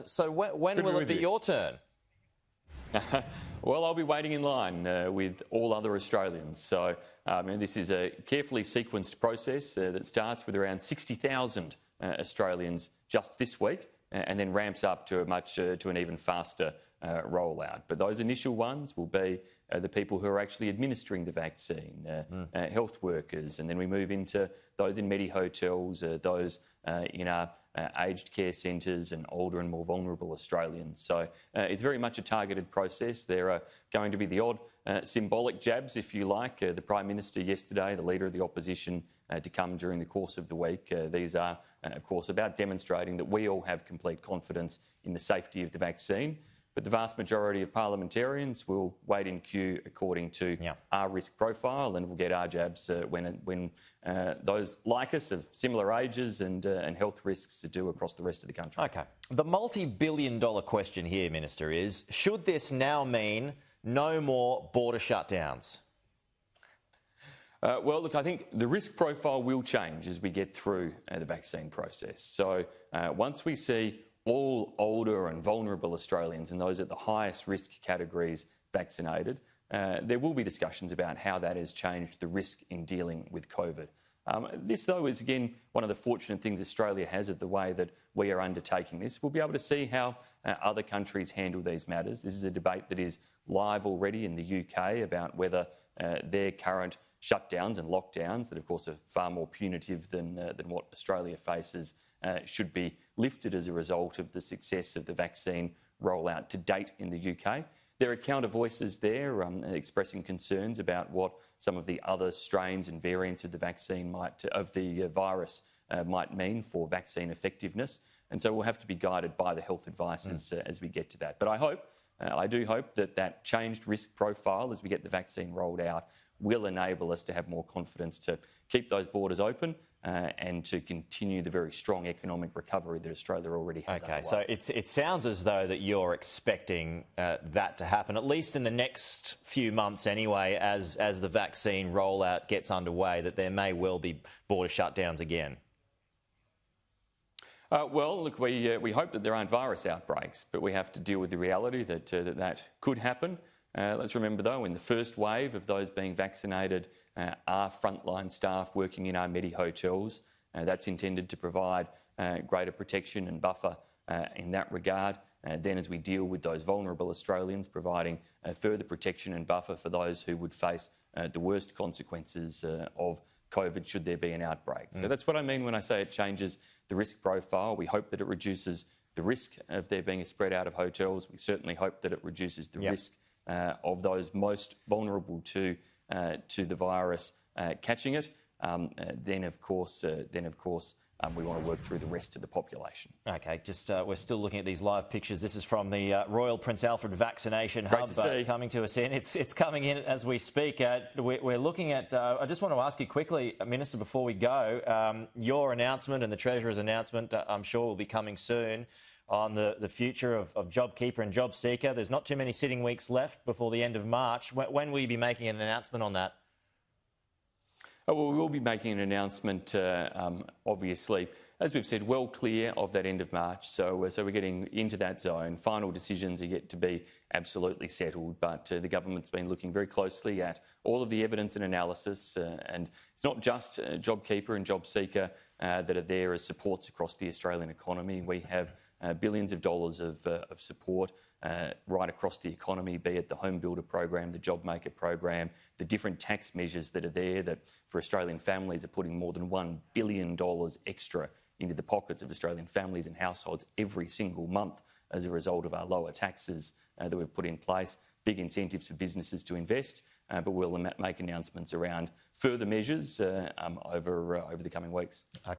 So when will it be your turn? Well, I'll be waiting in line with all other Australians. So this is a carefully sequenced process that starts with around 60,000 Australians just this week and then ramps up to an even faster rollout. But those initial ones will be the people who are actually administering the vaccine, health workers, and then we move into those in medi-hotels, those in our aged care centres and older and more vulnerable Australians. So it's very much a targeted process. There are going to be the odd symbolic jabs, if you like. The Prime Minister yesterday, the Leader of the Opposition, to come during the course of the week. These are, of course, about demonstrating that we all have complete confidence in the safety of the vaccine. But the vast majority of parliamentarians will wait in queue according to our risk profile, and will get our jabs when those like us of similar ages and health risks do across the rest of the country. OK. The multi-billion-dollar question here, Minister, is should this now mean no more border shutdowns? Well, look, I think the risk profile will change as we get through the vaccine process. So once we see all older and vulnerable Australians and those at the highest risk categories vaccinated, there will be discussions about how that has changed the risk in dealing with COVID. This, though, is again one of the fortunate things Australia has of the way that we are undertaking this. We'll be able to see how other countries handle these matters. This is a debate that is live already in the UK about whether their current shutdowns and lockdowns, that of course are far more punitive than what Australia faces, should be lifted as a result of the success of the vaccine rollout to date in the UK. There are counter voices there expressing concerns about what some of the other strains and variants of the vaccine virus might mean for vaccine effectiveness. And so we'll have to be guided by the health advices as we get to that. But I do hope that changed risk profile as we get the vaccine rolled out will enable us to have more confidence to keep those borders open and to continue the very strong economic recovery that Australia already has. OK, so it sounds as though that you're expecting that to happen, at least in the next few months anyway, as the vaccine rollout gets underway, that there may well be border shutdowns again. Well, look, we hope that there aren't virus outbreaks, but we have to deal with the reality that that could happen. Let's remember, though, in the first wave of those being vaccinated, our frontline staff working in our medi-hotels. That's intended to provide greater protection and buffer in that regard. Then as we deal with those vulnerable Australians, providing further protection and buffer for those who would face the worst consequences of COVID should there be an outbreak. So that's what I mean when I say it changes the risk profile. We hope that it reduces the risk of there being a spread out of hotels. We certainly hope that it reduces the risk of those most vulnerable to the virus catching it. Then, of course, we want to work through the rest of the population. OK, we're still looking at these live pictures. This is from the Royal Prince Alfred Vaccination Hub coming to us in. It's coming in as we speak. We're looking at, I just want to ask you quickly, Minister, before we go, your announcement and the Treasurer's announcement, I'm sure, will be coming soon on the future of JobKeeper and JobSeeker. There's not too many sitting weeks left before the end of March. When will you be making an announcement on that? Well, we will be making an announcement, obviously, as we've said, well clear of that end of March. So we're getting into that zone. Final decisions are yet to be absolutely settled, but the government's been looking very closely at all of the evidence and analysis. And it's not just JobKeeper and JobSeeker that are there as supports across the Australian economy. We have billions of dollars of support right across the economy, be it the Home Builder program, the JobMaker program, the different tax measures that are there that for Australian families are putting more than $1 billion extra into the pockets of Australian families and households every single month as a result of our lower taxes that we've put in place. Big incentives for businesses to invest, but we'll make announcements around further measures over the coming weeks.